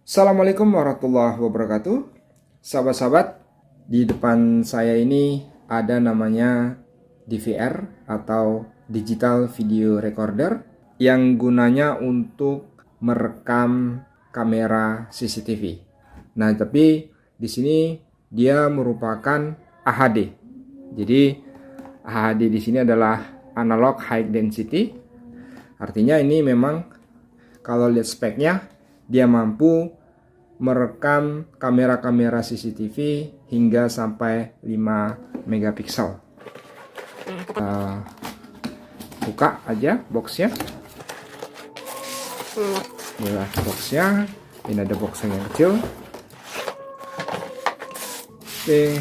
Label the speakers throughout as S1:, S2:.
S1: Assalamualaikum warahmatullahi wabarakatuh. Sahabat-sahabat, di depan saya ini ada namanya DVR atau Digital Video Recorder yang gunanya untuk merekam kamera CCTV. Nah, tapi di sini dia merupakan AHD. Jadi AHD di sini adalah Analog High Density. Artinya ini memang kalau lihat speknya, dia mampu merekam kamera-kamera CCTV hingga sampai 5 megapiksel. Buka aja boxnya. Inilah boxnya. Ini ada box yang kecil. Oke,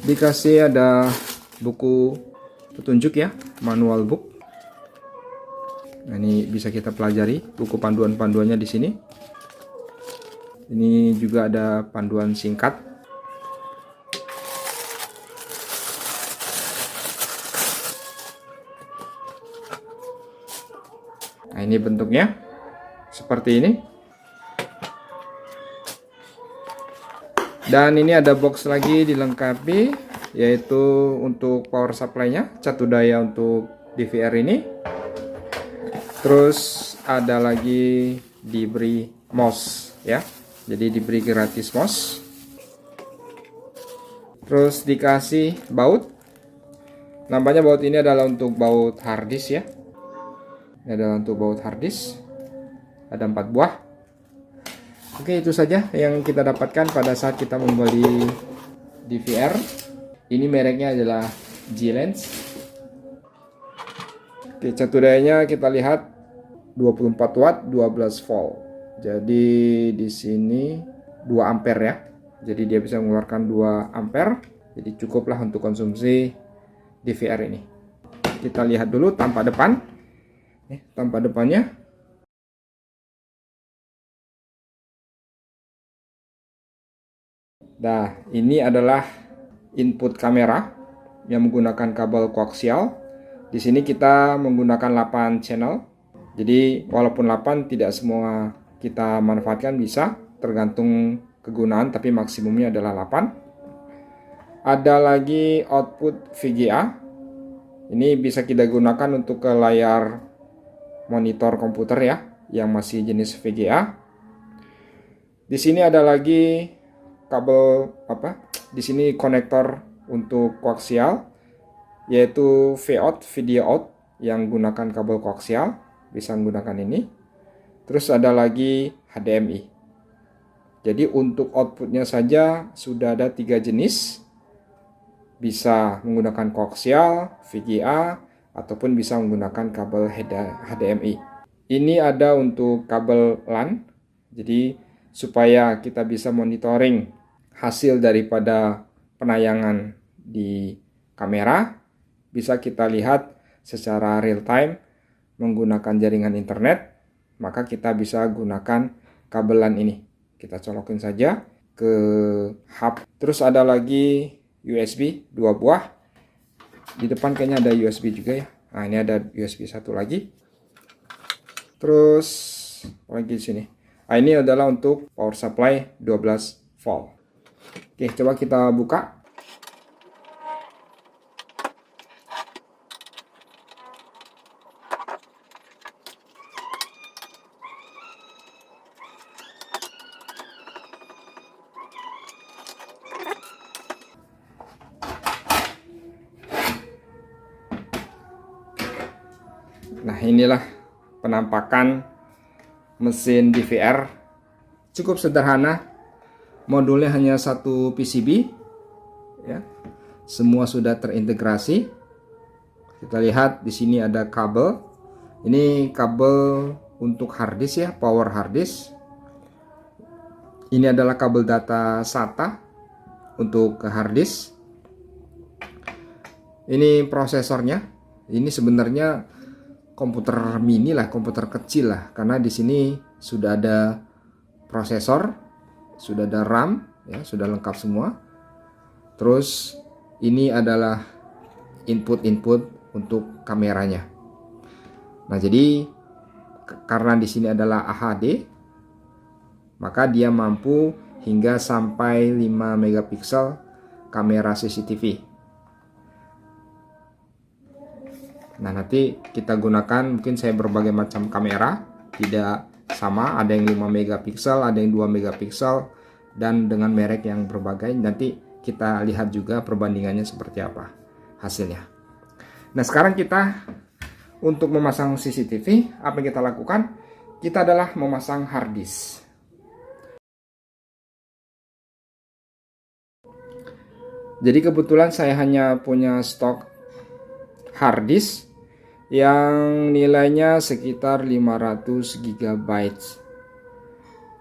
S1: dikasih ada buku petunjuk ya, manual book. Nah, ini bisa kita pelajari buku panduan-panduannya di sini. Ini juga ada panduan singkat. Nah, ini bentuknya seperti ini. Dan ini ada box lagi dilengkapi, yaitu untuk power supply-nya, catu daya untuk DVR ini. Terus ada lagi diberi mouse ya. Jadi diberi gratis mouse. Terus dikasih baut. Nampaknya baut ini adalah untuk baut harddisk ya. Ini adalah untuk baut harddisk. Ada 4 buah. Oke, itu saja yang kita dapatkan pada saat kita membeli DVR. Ini mereknya adalah G-Lens. Oke, catu dayanya kita lihat 24 watt 12 volt. Jadi di sini 2 ampere ya. Jadi dia bisa mengeluarkan 2 ampere. Jadi cukuplah untuk konsumsi DVR ini. Kita lihat dulu tampak depan. Tampak depannya. Nah, ini adalah input kamera yang menggunakan kabel koaksial. Di sini kita menggunakan 8 channel. Jadi walaupun 8 tidak semua kita manfaatkan, bisa tergantung kegunaan, tapi maksimumnya adalah 8. Ada lagi output VGA. Ini bisa kita gunakan untuk ke layar monitor komputer ya, yang masih jenis VGA. Di sini ada lagi kabel Di sini konektor untuk koaksial, yaitu VOUT, video out, yang gunakan kabel koaksial, bisa menggunakan ini. Terus ada lagi HDMI. Jadi untuk outputnya saja sudah ada 3 jenis. Bisa menggunakan koaksial, VGA, ataupun bisa menggunakan kabel HDMI. Ini ada untuk kabel LAN. Jadi supaya kita bisa monitoring hasil daripada penayangan di kamera, bisa kita lihat secara real time menggunakan jaringan internet. Maka kita bisa gunakan kabel LAN ini. Kita colokin saja ke hub. Terus ada lagi USB 2 buah. Di depan kayaknya ada USB juga ya. Nah, ini ada USB 1 lagi. Terus lagi di sini. Nah, ini adalah untuk power supply 12 volt. Oke, coba kita buka. Nah, inilah penampakan mesin DVR. Cukup sederhana. Modulnya hanya satu PCB ya. Semua sudah terintegrasi. Kita lihat di sini ada kabel. Ini kabel untuk harddisk ya, power harddisk. Ini adalah kabel data SATA untuk ke harddisk. Ini prosesornya. Ini sebenarnya komputer mini lah, komputer kecil lah, karena di sini sudah ada prosesor, sudah ada RAM ya, sudah lengkap semua. Terus ini adalah input untuk kameranya. Nah, jadi karena di sini adalah AHD, maka dia mampu hingga sampai 5 megapiksel kamera CCTV. Nah, nanti kita gunakan, mungkin saya berbagai macam kamera, tidak sama, ada yang 5 megapiksel, ada yang 2 megapiksel, dan dengan merek yang berbagai. Nanti kita lihat juga perbandingannya seperti apa hasilnya. Nah, sekarang kita untuk memasang CCTV, apa yang kita lakukan? Kita adalah memasang hard disk. Jadi kebetulan saya hanya punya stok hard disk yang nilainya sekitar 500 GB.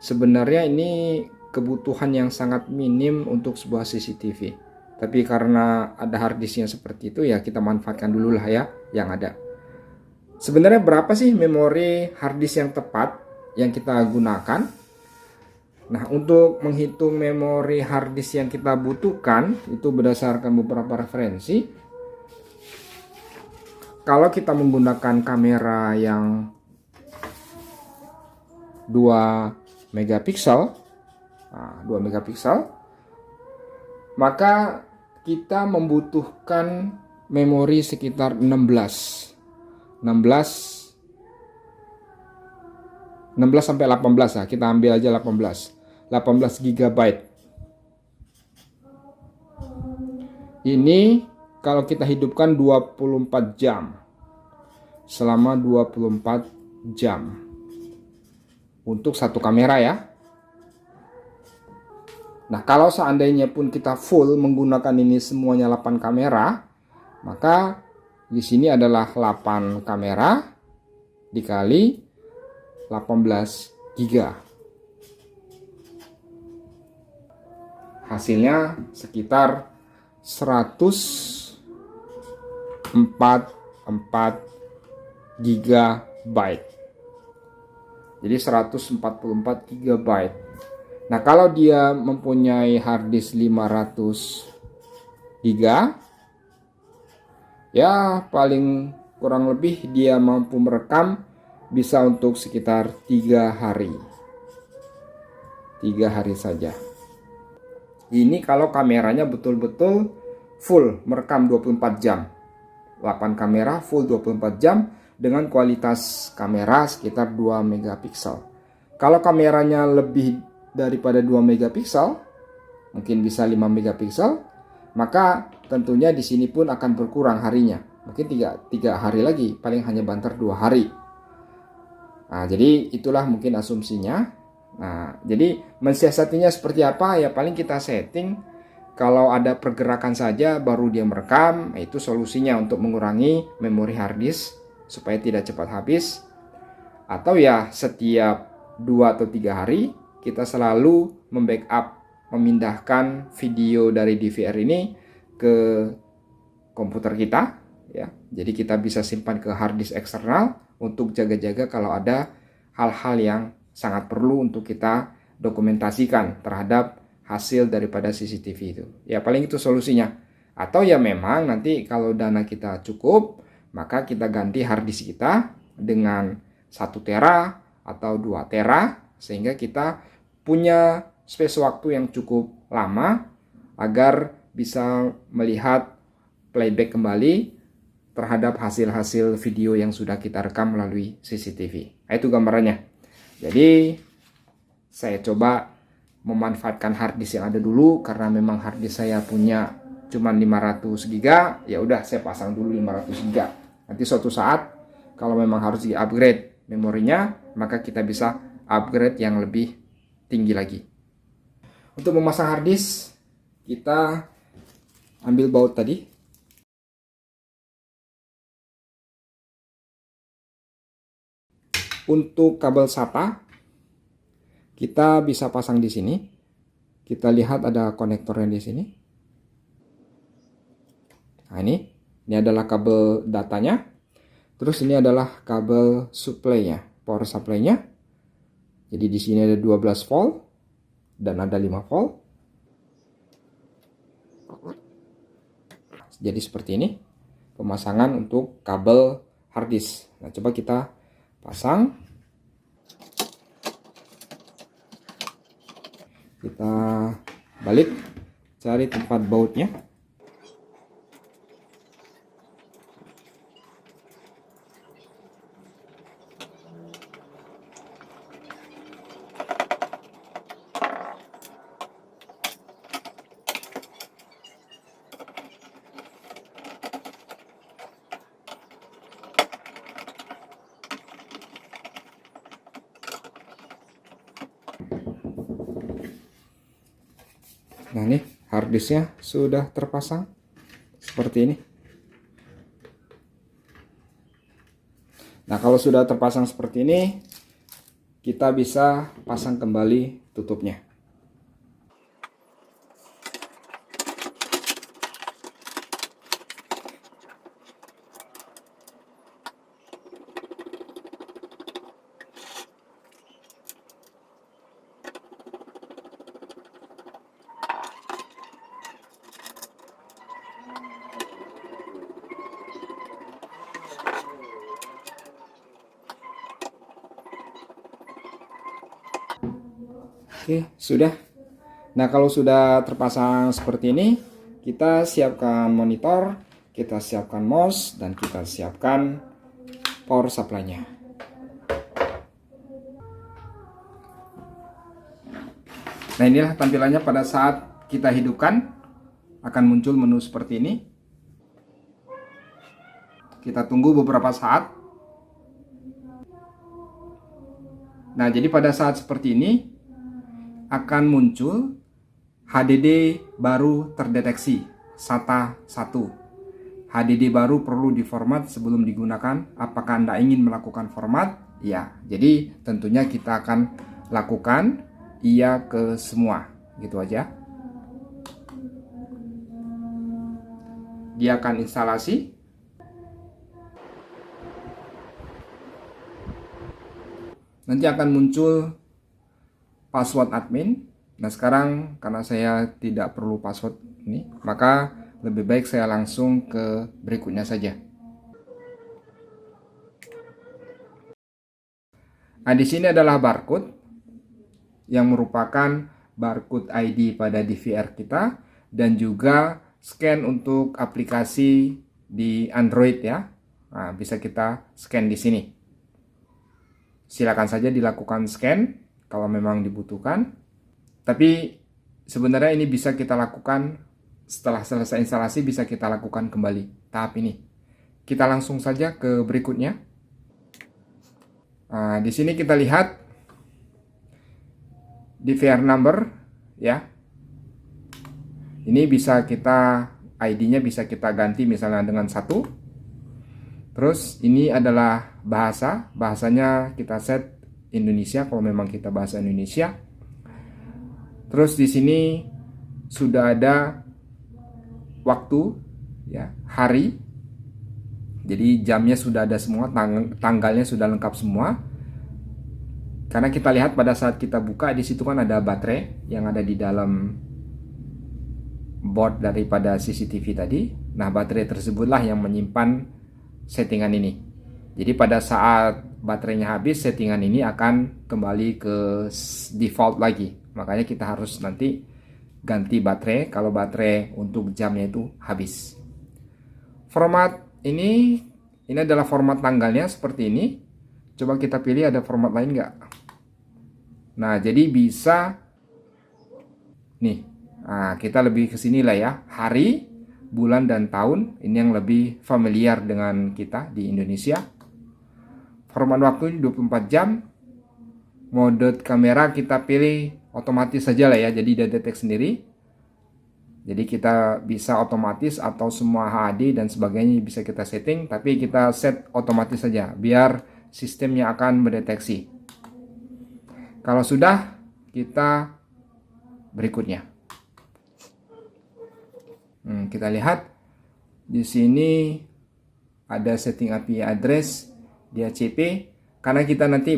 S1: Sebenarnya ini kebutuhan yang sangat minim untuk sebuah CCTV. Tapi karena ada hard disknya seperti itu, ya kita manfaatkan dulu lah ya yang ada. Sebenarnya berapa sih memori hard disk yang tepat yang kita gunakan? Nah, untuk menghitung memori hard disk yang kita butuhkan, itu berdasarkan beberapa referensi. Kalau kita menggunakan kamera yang 2 megapiksel, maka kita membutuhkan memori sekitar 16 sampai 18 lah, kita ambil aja 18 GB. Ini kalau kita hidupkan 24 jam, selama 24 jam untuk satu kamera ya. Nah, kalau seandainya pun kita full menggunakan ini semuanya 8 kamera, maka di sini adalah 8 kamera dikali 18 GB. Hasilnya sekitar 144 GB. Jadi 144 GB. Nah, kalau dia mempunyai hard disk 500 GB, ya paling kurang lebih dia mampu merekam bisa untuk sekitar 3 hari. 3 hari saja. Ini kalau kameranya betul-betul full merekam 24 jam. 8 kamera full 24 jam dengan kualitas kamera sekitar 2 megapiksel. Kalau kameranya lebih daripada 2 megapiksel, mungkin bisa 5 megapiksel, maka tentunya di sini pun akan berkurang harinya. Mungkin 3 hari lagi, paling hanya banter 2 hari. Nah, jadi itulah mungkin asumsinya. Nah, jadi mensiasatinya seperti apa? Ya paling kita setting kalau ada pergerakan saja baru dia merekam. Itu solusinya untuk mengurangi memori hard disk supaya tidak cepat habis. Atau ya setiap 2 atau 3 hari kita selalu membackup, memindahkan video dari DVR ini ke komputer kita ya. Jadi kita bisa simpan ke hard disk eksternal untuk jaga-jaga kalau ada hal-hal yang sangat perlu untuk kita dokumentasikan terhadap hasil daripada CCTV itu. Ya paling itu solusinya. Atau ya memang nanti kalau dana kita cukup, maka kita ganti hard disk kita dengan 1 tera atau 2 tera sehingga kita punya space waktu yang cukup lama agar bisa melihat playback kembali terhadap hasil-hasil video yang sudah kita rekam melalui CCTV. Nah, itu gambarannya. Jadi saya coba memanfaatkan hard disk yang ada dulu karena memang hard disk saya punya cuma 500 GB, ya udah saya pasang dulu 500 GB. Nanti suatu saat kalau memang harus di-upgrade memorinya, maka kita bisa upgrade yang lebih tinggi lagi. Untuk memasang hard disk, kita ambil baut tadi. Untuk kabel SATA, kita bisa pasang di sini. Kita lihat ada konektornya di sini. Nah, ini adalah kabel datanya. Terus ini adalah kabel supply-nya, power supply-nya. Jadi di sini ada 12 volt dan ada 5 volt. Jadi seperti ini pemasangan untuk kabel hard disk. Nah, coba kita pasang. Kita balik, cari tempat bautnya. Nah, nih harddisknya sudah terpasang seperti ini. Nah, kalau sudah terpasang seperti ini, kita bisa pasang kembali tutupnya. Oke, sudah. Nah, kalau sudah terpasang seperti ini, kita siapkan monitor, kita siapkan mouse, dan kita siapkan power supply-nya. Nah, inilah tampilannya pada saat kita hidupkan. Akan muncul menu seperti ini. Kita tunggu beberapa saat. Nah, jadi pada saat seperti ini akan muncul HDD baru terdeteksi SATA 1. HDD baru perlu diformat sebelum digunakan. Apakah Anda ingin melakukan format? Ya, jadi tentunya kita akan lakukan iya ke semua. Gitu aja. Dia akan instalasi. Nanti akan muncul password admin. Nah, sekarang karena saya tidak perlu password ini, maka lebih baik saya langsung ke berikutnya saja. Nah, di sini adalah barcode yang merupakan barcode ID pada DVR kita dan juga scan untuk aplikasi di Android ya. Nah, bisa kita scan di sini. Silakan saja dilakukan scan kalau memang dibutuhkan. Tapi sebenarnya ini bisa kita lakukan setelah selesai instalasi, bisa kita lakukan kembali tahap ini. Kita langsung saja ke berikutnya. Nah, di sini kita lihat DVR number ya. Ini bisa kita ID-nya bisa kita ganti misalnya dengan 1. Terus ini adalah bahasanya kita set Indonesia kalau memang kita bahasa Indonesia. Terus di sini sudah ada waktu ya, hari. Jadi jamnya sudah ada semua, tanggalnya sudah lengkap semua. Karena kita lihat pada saat kita buka di situ kan ada baterai yang ada di dalam board daripada CCTV tadi. Nah, baterai tersebutlah yang menyimpan settingan ini. Jadi pada saat baterainya habis, settingan ini akan kembali ke default lagi. Makanya kita harus nanti ganti baterai kalau baterai untuk jamnya itu habis. Format ini adalah format tanggalnya seperti ini. Coba kita pilih ada format lain nggak? Nah, jadi bisa nih. Nah, kita lebih ke sini lah ya. Hari, bulan, dan tahun. Ini yang lebih familiar dengan kita di Indonesia. Format waktu 24 jam. Mode kamera kita pilih otomatis saja lah ya. Jadi dia detect sendiri. Jadi kita bisa otomatis atau semua HD dan sebagainya bisa kita setting. Tapi kita set otomatis saja. Biar sistemnya akan mendeteksi. Kalau sudah, kita berikutnya. Kita lihat di sini ada setting IP address di DHCP. Karena kita nanti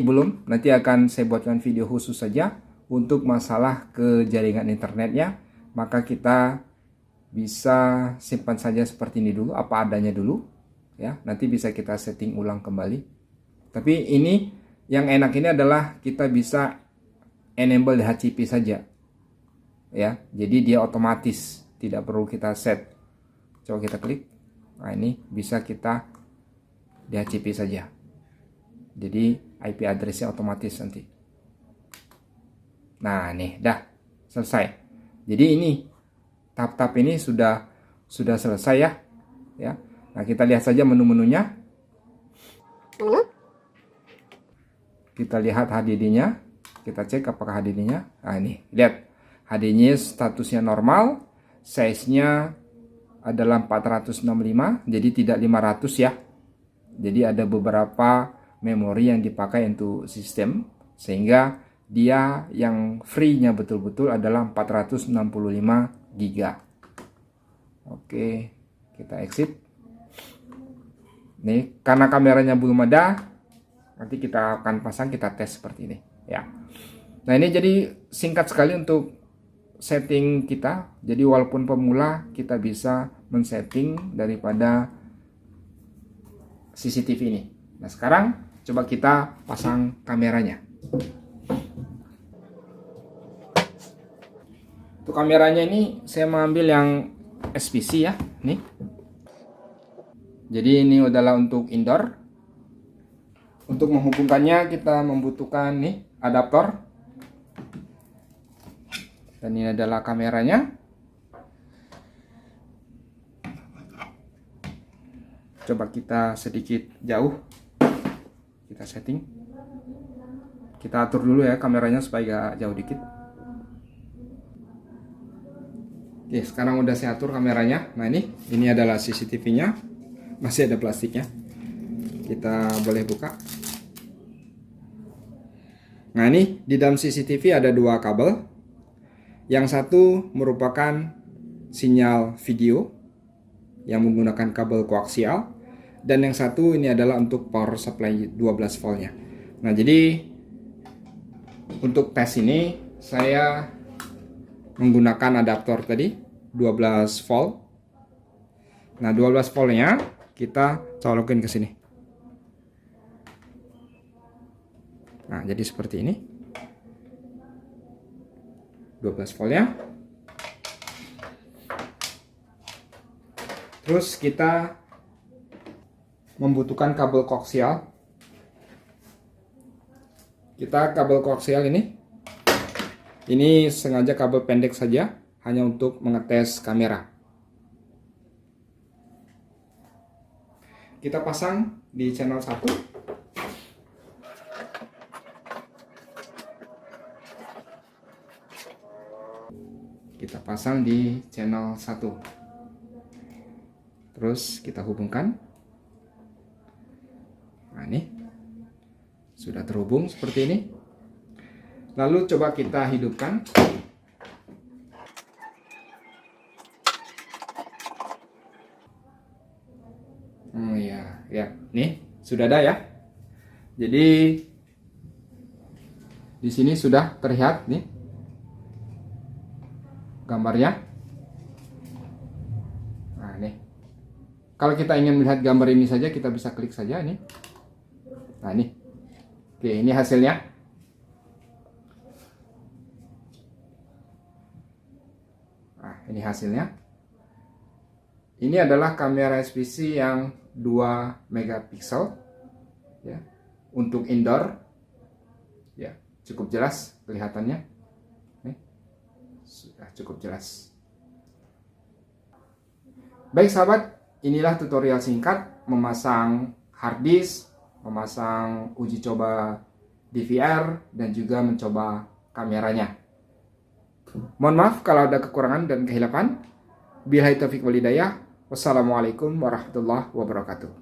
S1: akan saya buatkan video khusus saja untuk masalah ke jaringan internetnya. Maka kita bisa simpan saja seperti ini dulu, apa adanya dulu ya. Nanti bisa kita setting ulang kembali. Tapi ini yang enak ini adalah kita bisa enable DHCP saja. ya. Jadi dia otomatis, tidak perlu kita set. Coba kita klik. Nah, ini bisa kita DHCP saja. Jadi IP addressnya otomatis nanti. Nah, nih dah selesai. Jadi ini tahap-tahap ini sudah selesai ya. Ya. Nah, kita lihat saja menu-menunya. Kita lihat HDD-nya. Kita cek apakah HDD-nya. Nah, ini lihat. HDD-nya statusnya normal. Size-nya adalah 465, jadi tidak 500 ya. Jadi ada beberapa memori yang dipakai untuk sistem, sehingga dia yang free-nya betul-betul adalah 465 GB. Oke, kita exit. Nih, karena kameranya belum ada, nanti kita akan pasang, kita tes seperti ini ya. Nah, ini jadi singkat sekali untuk setting kita. Jadi walaupun pemula, kita bisa men-setting daripada CCTV ini. Nah, sekarang coba kita pasang kameranya. Untuk kameranya ini saya mengambil yang SPC ya, nih. Jadi ini adalah untuk indoor. Untuk menghubungkannya kita membutuhkan nih adaptor. Dan ini adalah kameranya. Coba kita sedikit jauh. Kita setting. Kita atur dulu ya kameranya supaya agak jauh dikit. Oke, sekarang udah saya atur kameranya. Nah, ini adalah CCTV-nya. Masih ada plastiknya. Kita boleh buka. Nah, ini di dalam CCTV ada dua kabel. Yang satu merupakan sinyal video yang menggunakan kabel koaksial, dan yang satu ini adalah untuk power supply 12 voltnya. Nah, jadi untuk tes ini saya menggunakan adaptor tadi 12 volt. Nah, 12 voltnya kita colokin ke sini. Nah, jadi seperti ini. 12 voltnya. Terus kita membutuhkan kabel koaksial. Kabel koaksial ini sengaja kabel pendek saja, hanya untuk mengetes kamera. Kita pasang di channel 1. Kita pasang di channel 1. Terus kita hubungkan. Nah, ini sudah terhubung seperti ini. Lalu coba kita hidupkan. Oh ya, nih sudah ada ya. Jadi di sini sudah terlihat nih gambarnya. Nah, nih. Kalau kita ingin melihat gambar ini saja, kita bisa klik saja nih. Nah, ini. Oke, ini hasilnya. Nah, ini hasilnya. Ini adalah kamera SPC yang 2 megapiksel ya. Untuk indoor. Ya, cukup jelas kelihatannya. Sudah cukup jelas. Baik sahabat, inilah tutorial singkat memasang hard disk, memasang uji coba DVR, dan juga mencoba kameranya. Mohon maaf kalau ada kekurangan dan kehilapan. Billahi taufiq wal hidayah. Wassalamualaikum warahmatullahi wabarakatuh.